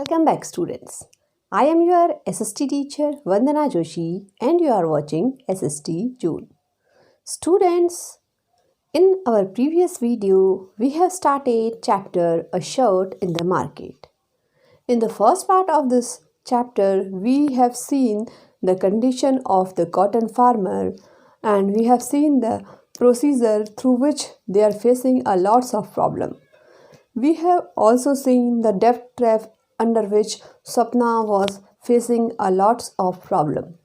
Welcome back, students. I am your SST teacher Vandana Joshi and you are watching SST June. Students, in our previous video, we have started chapter A Shirt in the Market. In the first part of this chapter, we have seen the condition of the cotton farmer and we have seen the procedure through which they are facing a lots of problem. We have also seen the debt trap under which Swapna was facing a lots of problem.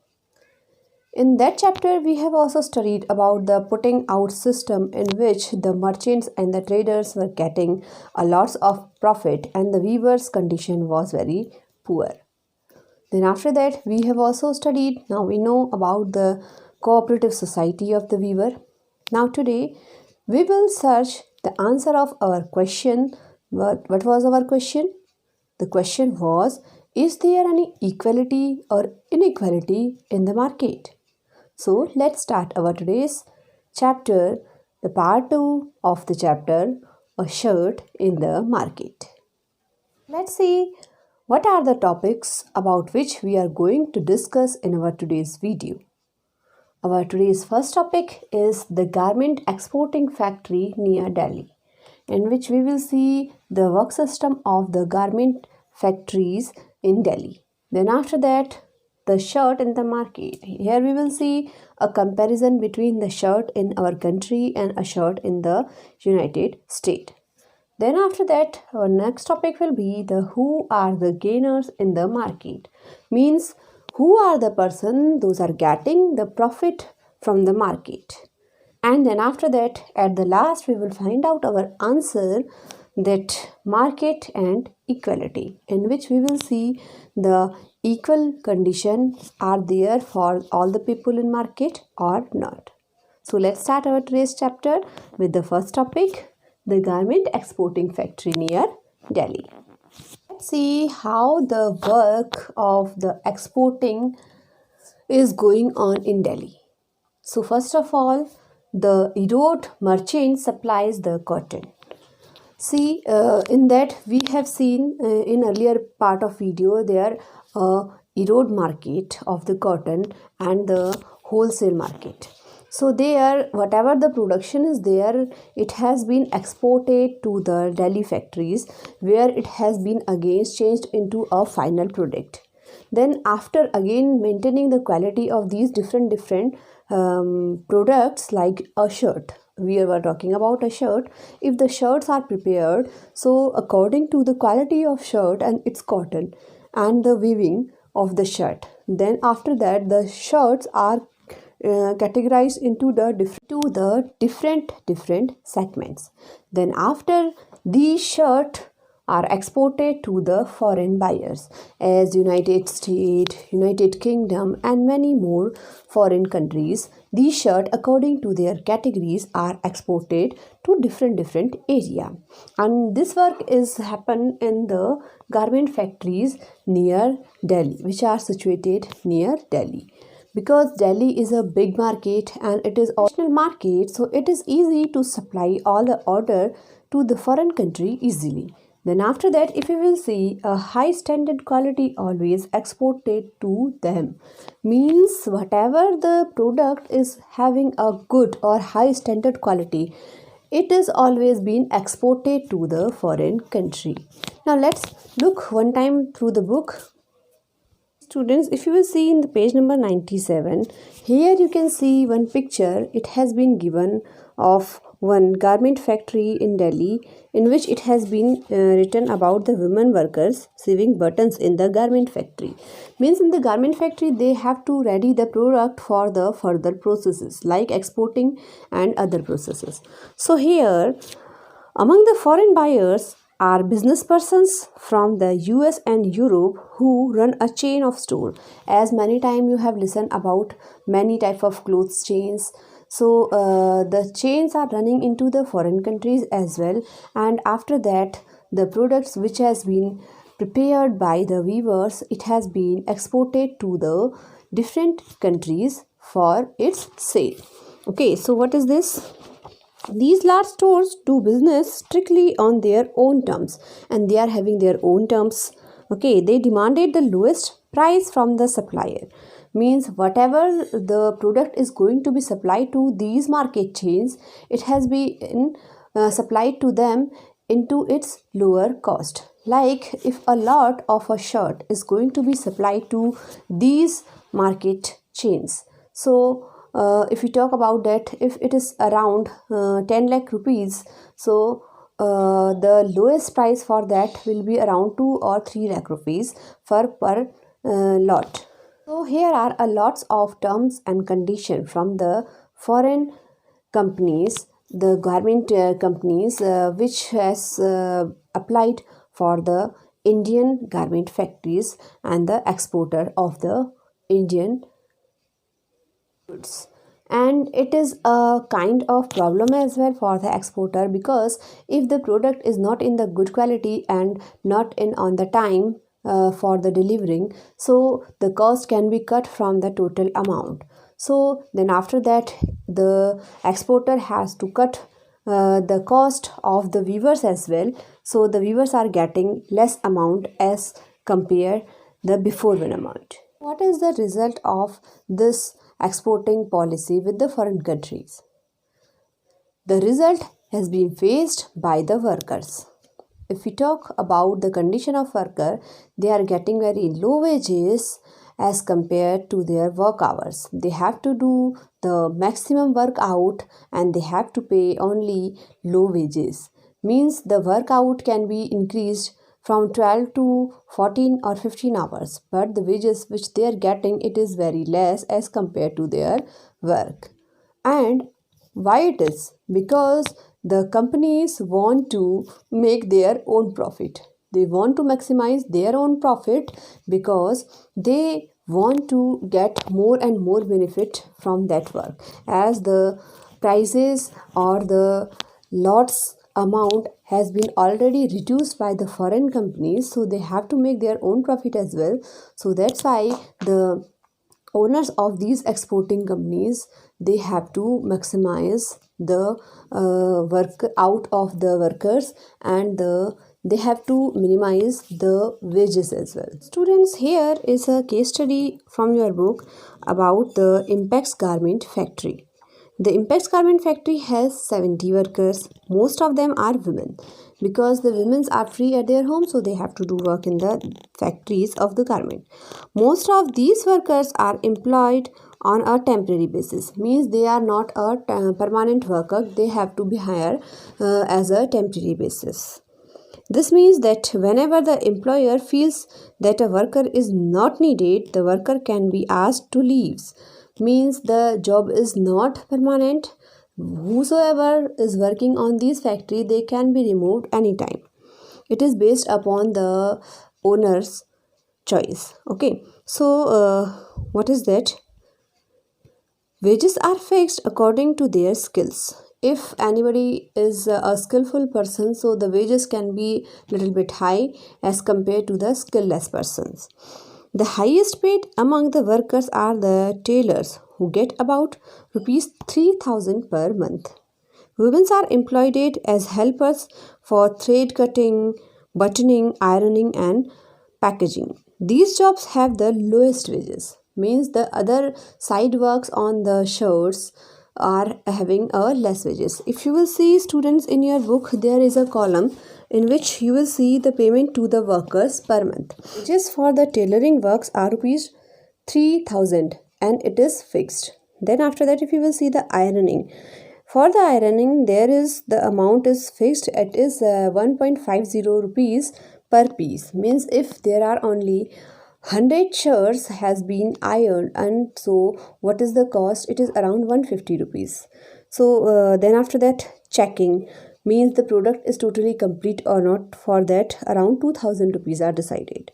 In that chapter, we have also studied about the putting out system in which the merchants and the traders were getting a lots of profit and the weaver's condition was very poor. Then after that, we have also studied, now we know about the cooperative society of the weaver. Now today, we will search the answer of our question. What was our question? The question was, is there any equality or inequality in the market? So let's start our today's chapter, the part 2 of the chapter, A Shirt in the Market. Let's see what are the topics about which we are going to discuss in our today's video. Our today's first topic is the garment exporting factory near Delhi, in which we will see the work system of the garment factories in Delhi. Then after that, the shirt in the market. Here we will see a comparison between the shirt in our country and a shirt in the United States. Then after that, our next topic will be the who are the gainers in the market. Means who are the person those are getting the profit from the market. And then after that, at the last, we will find out our answer, that market and equality, in which we will see the equal conditions are there for all the people in market or not. So let's start our today's chapter with the first topic, the garment exporting factory near Delhi. Let's see how the work of the exporting is going on in Delhi. So first of all, the Erode merchant supplies the cotton. See, in that we have seen in earlier part of video there Erode market of the cotton and the wholesale market. So there, whatever the production is there, it has been exported to the Delhi factories where it has been again changed into a final product. Then after again maintaining the quality of these different products, like a shirt, we were talking about a shirt. If the shirts are prepared, so according to the quality of shirt and its cotton and the weaving of the shirt, then after that the shirts are categorized into the different segments. Then after these shirts are exported to the foreign buyers as United States, United Kingdom and many more foreign countries. These shirts according to their categories are exported to different area, and this work is happen in the garment factories near Delhi, which are situated near Delhi. Because Delhi is a big market and it is a national market, so it is easy to supply all the order to the foreign country easily. Then after that, if you will see, a high standard quality always exported to them. Means whatever the product is having a good or high standard quality, it is always been exported to the foreign country. Now let's look one time through the book. Students, if you will see in the page number 97, here you can see one picture. It has been given of one garment factory in Delhi, in which it has been written about the women workers sewing buttons in the garment factory. Means in the garment factory they have to ready the product for the further processes like exporting and other processes. So here among the foreign buyers are business persons from the US and Europe who run a chain of store. As many times you have listened about many type of clothes chains. So the chains are running into the foreign countries as well, and after that the products which has been prepared by the weavers, it has been exported to the different countries for its sale. Okay, so what is this? These large stores do business strictly on their own terms, and they are having their own terms Okay, they demanded the lowest price from the supplier. Means whatever the product is going to be supplied to these market chains, it has been supplied to them into its lower cost. Like if a lot of a shirt is going to be supplied to these market chains, so if we talk about that, if it is around 10 lakh rupees, so the lowest price for that will be around 2 or 3 lakh rupees for per lot. So here are a lots of terms and conditions from the foreign companies, the garment companies, which has applied for the Indian garment factories and the exporter of the Indian goods. And it is a kind of problem as well for the exporter, because if the product is not in the good quality and not in on the time for the delivering, so the cost can be cut from the total amount. So then after that, the exporter has to cut the cost of the weavers as well, so the weavers are getting less amount as compare the before one amount. What is the result of this exporting policy with the foreign countries? The result has been faced by the workers. If we talk about the condition of worker, they are getting very low wages as compared to their work hours. They have to do the maximum work out and they have to pay only low wages. Means the work out can be increased from 12 to 14 or 15 hours, but the wages which they are getting, it is very less as compared to their work. And why it is? Because the companies want to make their own profit. They want to maximize their own profit because they want to get more and more benefit from that work, as the prices or the lots amount has been already reduced by the foreign companies, so they have to make their own profit as well. So that's why the owners of these exporting companies, they have to maximize the work out of the workers, and they have to minimize the wages as well. Students, here is a case study from your book about the Impex Garment Factory. The Impex Garment Factory has 70 workers. Most of them are women, because the women are free at their home, so they have to do work in the factories of the garment. Most of these workers are employed on a temporary basis, means they are not a permanent worker. They have to be hired as a temporary basis. This means that whenever the employer feels that a worker is not needed, the worker can be asked to leave. Means the job is not permanent. Whosoever is working on this factory, they can be removed anytime. It is based upon the owner's choice. Okay, so what is that? Wages are fixed according to their skills. If anybody is a skillful person, so the wages can be little bit high as compared to the skillless persons. The highest paid among the workers are the tailors, who get about rupees 3,000 per month. Women are employed as helpers for thread cutting, buttoning, ironing, and packaging. These jobs have the lowest wages. Means the other side works on the shirts are having a less wages. If you will see, students, in your book, there is a column in which you will see the payment to the workers per month. Wages for the tailoring works are rupees 3,000 and it is fixed. Then after that, if you will see the ironing, for the ironing, there is the amount is fixed. It is 1.50 rupees per piece. Means if there are only 100 shirts has been ironed, and so what is the cost? It is around 150 rupees. So then after that, checking, means the product is totally complete or not. For that, around 2,000 rupees are decided.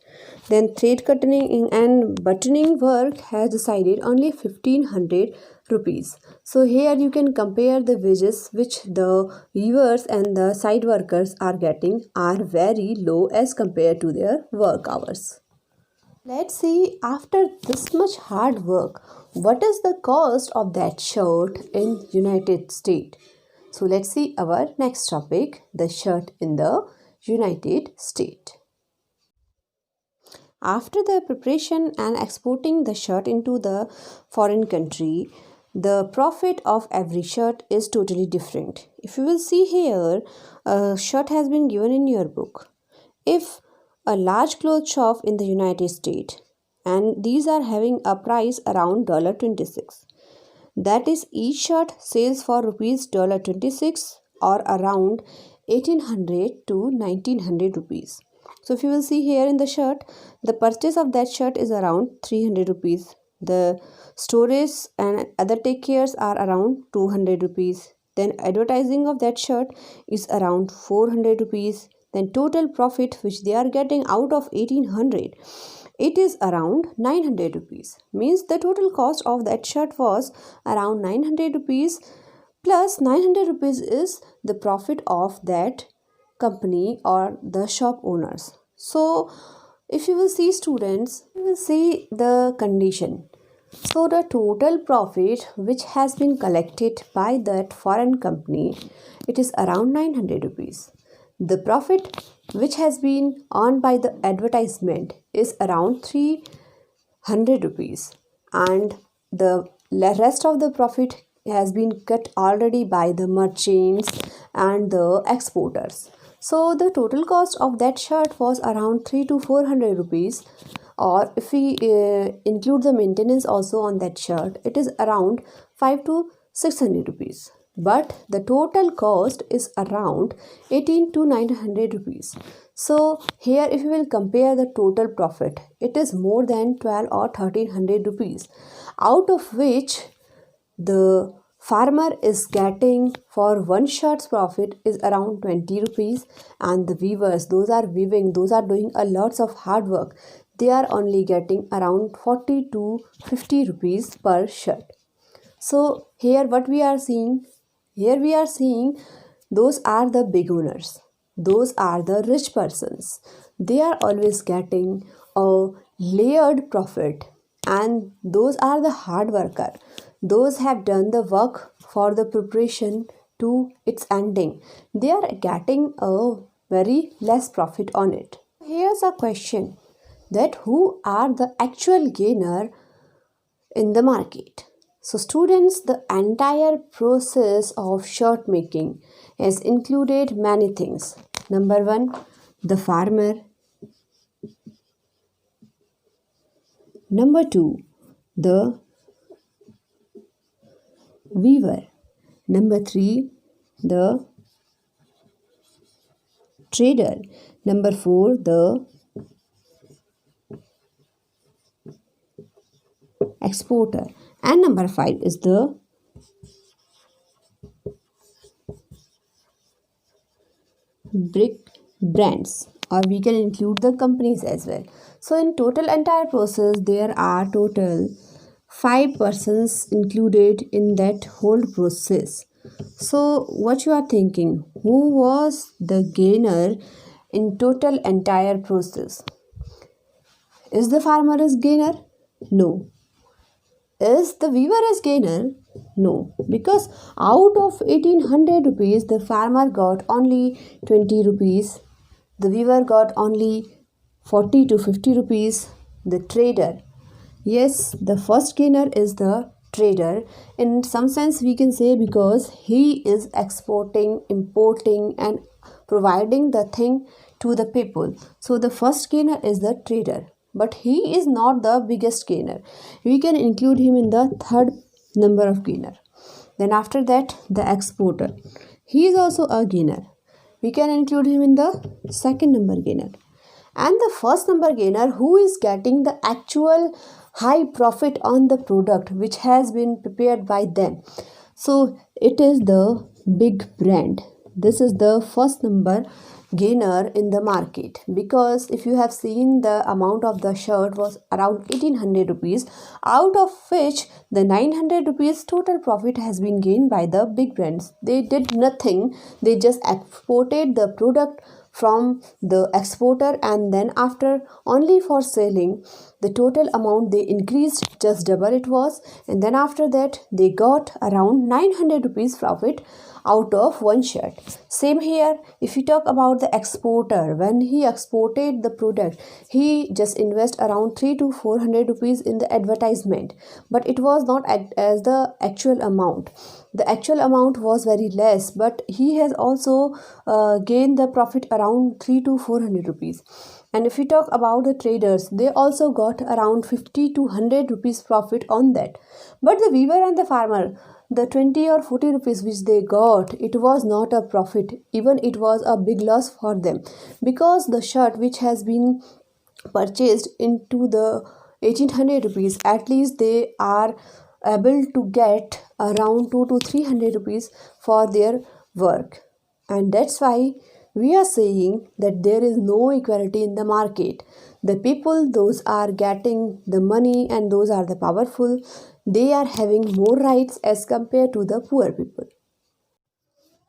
Then thread cutting and buttoning work has decided only 1,500 rupees. So here you can compare the wages which the weavers and the side workers are getting are very low as compared to their work hours. Let's see, after this much hard work, what is the cost of that shirt in United States? So let's see our next topic, the shirt in the United States. after the preparation and exporting the shirt into the foreign country, the profit of every shirt is totally different. If you will see here, a shirt has been given in your book. If a large clothes shop in the United States, and these are having a price around $26, that is, each shirt sells for rupees $26 or around 1800 to 1900 rupees. So if you will see here in the shirt, the purchase of that shirt is around 300 rupees. The storage and other take cares are around 200 rupees. Then advertising of that shirt is around 400 rupees. Then total profit which they are getting out of 1800, it is around 900 rupees. Means the total cost of that shirt was around 900 rupees, plus 900 rupees is the profit of that company or the shop owners. So if you will see, students, you will see the condition. So the total profit which has been collected by that foreign company, it is around 900 rupees. The profit which has been earned by the advertisement is around 300 rupees, and the rest of the profit has been cut already by the merchants and the exporters. So the total cost of that shirt was around 3 to 400 rupees, or if we include the maintenance also on that shirt, it is around 5 to 600 rupees. But the total cost is around 18 to 900 rupees. So here if you will compare the total profit, it is more than 12 or 1300 rupees, out of which the farmer is getting for one shirt's profit is around 20 rupees, and the weavers, those are weaving, those are doing a lots of hard work, they are only getting around 40 to 50 rupees per shirt. So here what we are seeing, here we are seeing those are the big owners, those are the rich persons, they are always getting a layered profit, and those are the hard worker, those have done the work for the preparation to its ending, they are getting a very less profit on it. Here's a question, that who are the actual gainer in the market? So students, the entire process of shirt making has included many things. Number one, the farmer. Number two, the weaver. Number three, the trader. Number four, the exporter. And number five is the big brands, or we can include the companies as well. So in total entire process, there are total 5 persons included in that whole process. So what you are thinking, who was the gainer in total entire process? Is the farmer is gainer? No. Is the weaver is gainer? No, because out of 1800 rupees, the farmer got only 20 rupees, the weaver got only 40 to 50 rupees, the trader. Yes, the first gainer is the trader. In some sense, we can say, because he is exporting, importing, and providing the thing to the people. So the first gainer is the trader, but he is not the biggest gainer. We can include him in the third number of gainer. Then after that, the exporter, he is also a gainer. We can include him in the second number gainer. And the first number gainer, who is getting the actual high profit on the product which has been prepared by them. So it is the big brand. This is the first number gainer in the market, because if you have seen, the amount of the shirt was around 1800 rupees, out of which the 900 rupees total profit has been gained by the big brands. They did nothing, they just exported the product from the exporter, and then after only for selling, the total amount they increased just double it was, and then after that they got around 900 rupees profit out of one shirt. Same here, if you talk about the exporter, when he exported the product, he just invest around 3 to 400 rupees in the advertisement, but it was not as the actual amount. The actual amount was very less, but he has also gained the profit around 3 to 400 rupees. And if we talk about the traders, they also got around 50 to 100 rupees profit on that. But the weaver and the farmer, the 20 or 40 rupees which they got, it was not a profit. Even it was a big loss for them, because the shirt which has been purchased into the 1800 rupees, at least they are able to get around 2 to 300 rupees for their work. And that's why we are saying that there is no equality in the market. The people, those are getting the money and those are the powerful, they are having more rights as compared to the poor people.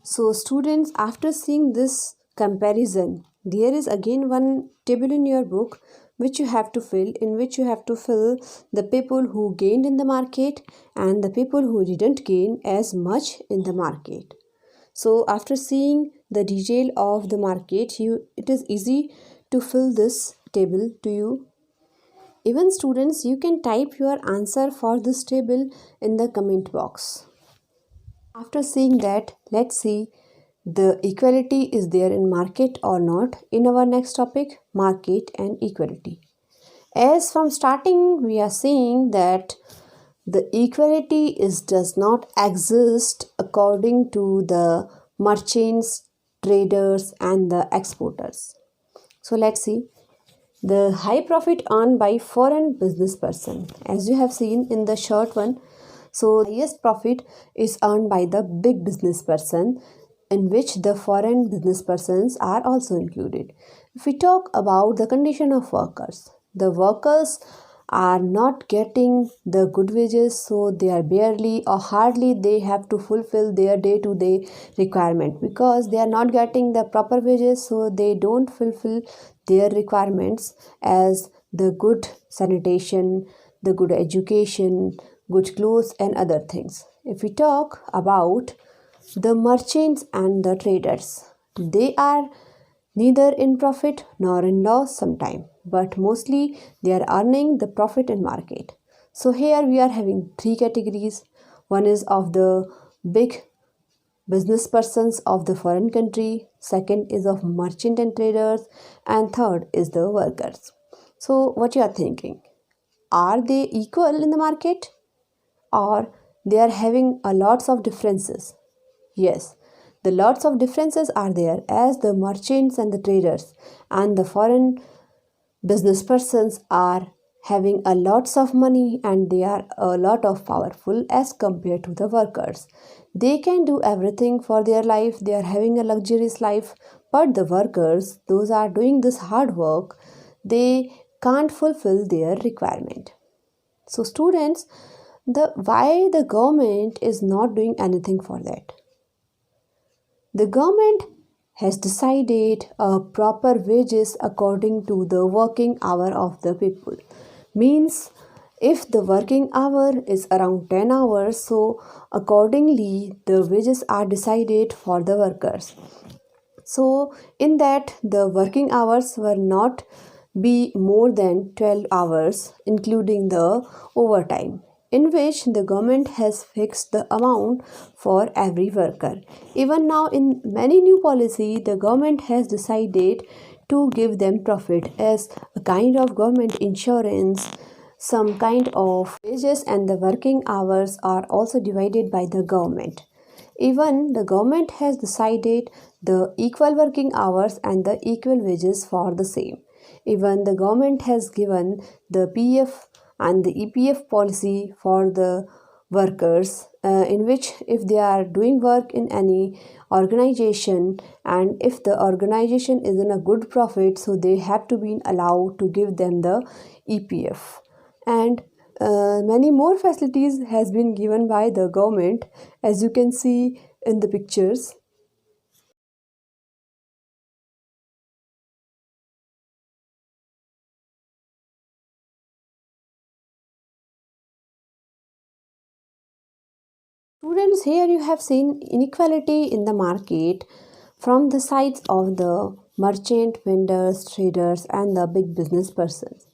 So students, after seeing this comparison, there is again one table in your book which you have to fill, in which you have to fill the people who gained in the market and the people who didn't gain as much in the market. So after seeing the detail of the market, it is easy to fill this table to you. Even students, you can type your answer for this table in the comment box. After seeing that, let's see the equality is there in market or not in our next topic, market and equality. As from starting, we are seeing that the equality does not exist according to the merchants, traders and the exporters. So let's see the high profit earned by foreign business person. As you have seen in the short one, so the highest profit is earned by the big business person, in which the foreign business persons are also included. If we talk about the condition of workers, the workers are not getting the good wages, so they are barely or hardly they have to fulfill their day-to-day requirement, because they are not getting the proper wages, so they don't fulfill their requirements as the good sanitation, the good education, good clothes and other things. If we talk about the merchants and the traders, they are neither in profit nor in loss sometime, but mostly they are earning the profit in market. So here we are having three categories. One is of the big business persons of the foreign country, second is of merchant and traders, and third is the workers. So what you are thinking? Are they equal in the market, or they are having a lots of differences? Yes, the lots of differences are there, as the merchants and the traders and the foreign business persons are having a lots of money and they are a lot of powerful as compared to the workers. They can do everything for their life, they are having a luxurious life, but the workers, those are doing this hard work, they can't fulfill their requirement. So students, why the government is not doing anything for that? The government has decided a proper wages according to the working hour of the people. Means if the working hour is around 10 hours, so accordingly the wages are decided for the workers. So in that the working hours were not be more than 12 hours including the overtime, in which the government has fixed the amount for every worker. Even now in many new policy, the government has decided to give them profit as a kind of government insurance, some kind of wages, and the working hours are also divided by the government. Even the government has decided the equal working hours and the equal wages for the same. Even the government has given the PF and the EPF policy for the workers, in which if they are doing work in any organization and if the organization is in a good profit, so they have to be allowed to give them the EPF. And many more facilities has been given by the government, as you can see in the pictures. Students, here you have seen inequality in the market from the sides of the merchant, vendors, traders, and the big business persons.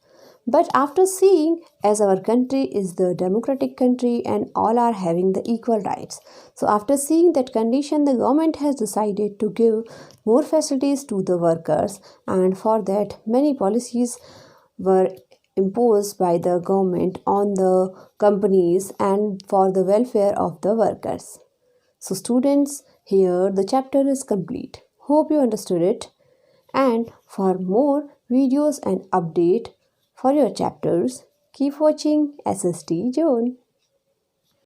But after seeing as our country is the democratic country and all are having the equal rights, so after seeing that condition, the government has decided to give more facilities to the workers, and for that many policies were imposed by the government on the companies and for the welfare of the workers. So, students, here the chapter is complete. Hope you understood it. And for more videos and update for your chapters, keep watching SST Zone.